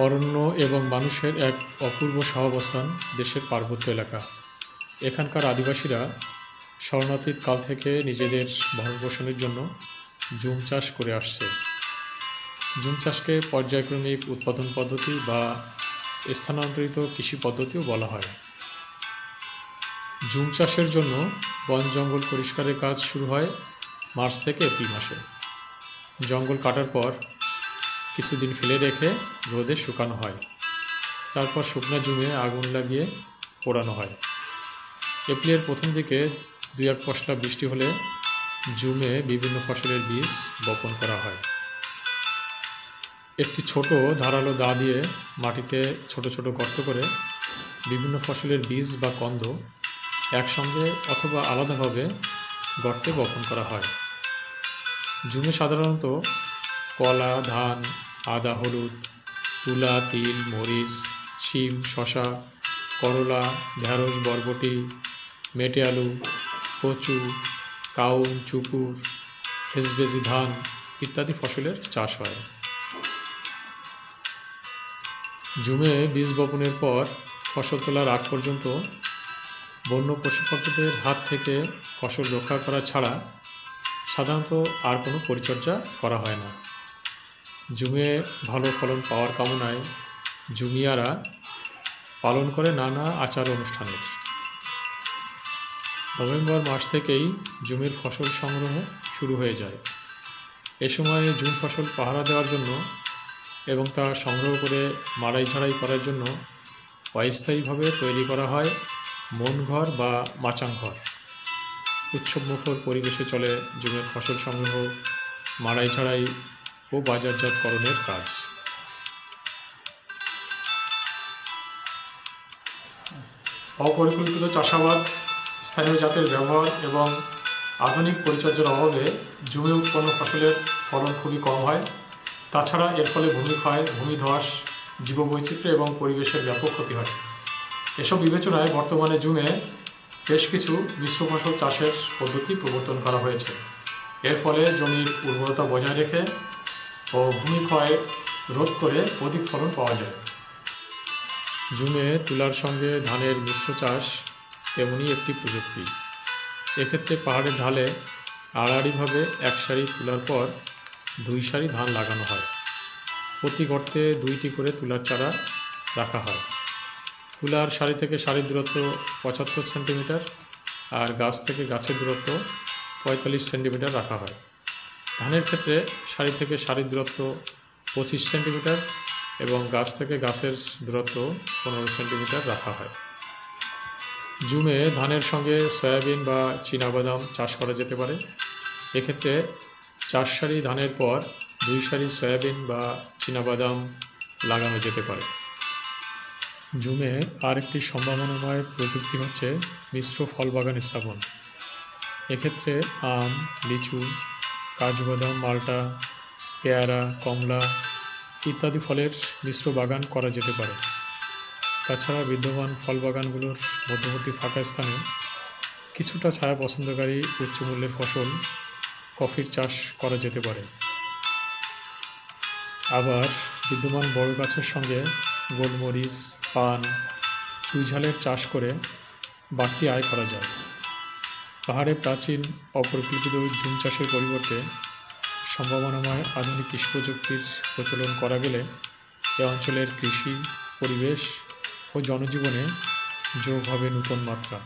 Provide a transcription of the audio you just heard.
অরণ্য এবং মানুষের এক অপূর্ব সহাবস্থান দেশের পার্বত্য এলাকা। এখানকার আদিবাসীরা স্মরণাতীত কাল থেকে নিজেদের ভরণপোষণের জন্য জুম চাষ করে আসছে। জুম চাষকে পর্যায়ক্রমিক উৎপাদন পদ্ধতি বা স্থানান্তরিত কৃষি পদ্ধতিও বলা হয়। জুম চাষের জন্য বন জঙ্গল পরিষ্কারের কাজ শুরু হয় মার্চ থেকে এপ্রিল মাসে। জঙ্গল কাটার পর কিছুদিন ফেলে রেখে রোদে শুকানো হয়, তারপর শুকনা জুমে আগুন লাগিয়ে পোড়ানো হয়। এপ্রিলের প্রথম দিকে 2-1 পশলা বৃষ্টি হলে জুমে বিভিন্ন ফসলের বীজ বপন করা হয়। একটি ছোট ধারালো দা দিয়ে মাটিতে ছোট ছোট গর্ত করে বিভিন্ন ফসলের বীজ বা কন্দ একসঙ্গে অথবা আলাদাভাবে গর্তে বপন করা হয়। জুমে সাধারণত কলা, ধান, আদা, হলুদ, তুলা, তিল, মরিচ, শিম, শশা, করলা, ঢেঁড়স, বরবটি, মেটে আলু, কচু, কাউন, চুকুর, হেসবেজি ধান ইত্যাদি ফসলের চাষ হয়। জুমে বীজ বপনের পর ফসল তোলার আগ পর্যন্ত বন্য পশুপাখিদের হাত থেকে ফসল রক্ষা করা ছাড়া সাধারণত আর কোনো পরিচর্যা করা হয় না। জুমে ভালো ফলন পাওয়ার কামনায় জুমিয়ারা পালন করে নানা আচার অনুষ্ঠানের। নভেম্বর মাস থেকেই জুমের ফসল সংগ্রহ শুরু হয়ে যায়। এ সময়ে জুম ফসল পাহারা দেওয়ার জন্য এবং তা সংগ্রহ করে মাড়াই ঝাড়াই করার জন্য অস্থায়ীভাবে তৈরি করা হয় মনঘর বা মাচাংঘর। উৎসবমুখর পরিবেশে চলে জুমের ফসল সংগ্রহ, মাড়াই ঝাড়াই ও বাজারজাতকরণের কাজ। অপরিকল্পিত চাষাবাদ, স্থানীয় জাতের ব্যবহার এবং আধুনিক পরিচর্যার অভাবে জুমে উৎপন্ন ফসলের ফলন খুবই কম হয়। তাছাড়া এর ফলে ভূমিক্ষয়, ভূমিধস, জীববৈচিত্র্য এবং পরিবেশের ব্যাপক ক্ষতি হয়। এসব বিবেচনায় বর্তমানে জুমে বেশ কিছু মিশ্র ফসল চাষের পদ্ধতি প্রবর্তন করা হয়েছে। এর ফলে জমির উর্বরতা বজায় রেখে ও ভূমিক্ষয় রোধ করে অধিক ফলন পাওয়া যায়। জুমে তুলার সঙ্গে ধানের মিশ্র চাষ তেমনই একটি প্রযুক্তি। এক্ষেত্রে পাহাড়ের ঢালে আড়াআড়িভাবে এক সারি তুলার পর 2 সারি ধান লাগানো হয়। প্রতি গর্তে 2টি করে তুলার চারা রাখা হয়। তুলার সারি থেকে সারির দূরত্ব 75 সেন্টিমিটার আর গাছ থেকে গাছের দূরত্ব 45 সেন্টিমিটার রাখা হয়। ধানের ক্ষেত্রে সারি থেকে সারির দূরত্ব 25 সেন্টিমিটার এবং গাছ থেকে গাছের দূরত্ব 15 সেন্টিমিটার রাখা হয়। জুমে ধানের সঙ্গে সয়াবিন বা চীনাবাদাম চাষ করা যেতে পারে। এক্ষেত্রে 4 সারি ধানের পর 2 সারি সয়াবিন বা চীনাবাদাম লাগানো যেতে পারে। জুমে আরেকটি সম্ভাবনাময় প্রযুক্তি হচ্ছে মিশ্র ফল বাগান স্থাপন। এক্ষেত্রে আম, লিচু, কাজু বাদাম, মাল্টা, পেয়ারা, কমলা ইত্যাদি ফলের মিশ্র বাগান করা যেতে পারে। তাছাড়া বিদ্যমান ফল বাগানগুলোর মধ্যবর্তী ফাঁকা স্থানে কিছুটা ছায়া পছন্দকারী উচ্চমূল্যের ফসল কফির চাষ করা যেতে পারে। আবার বিদ্যমান বড় গাছের সঙ্গে গোলমরিচ, পান, চুইঝালের চাষ করে বাড়তি আয় করা যায়। পাহাড়ে প্রাচীন অপরিকল্পিত জুম চাষের পরিবর্তে সম্ভাবনাময় আধুনিক কৃষি প্রযুক্তির প্রচলন করা গেলে এ অঞ্চলের কৃষি, পরিবেশ ও জনজীবনে যোগ হবে নতুন মাত্রা।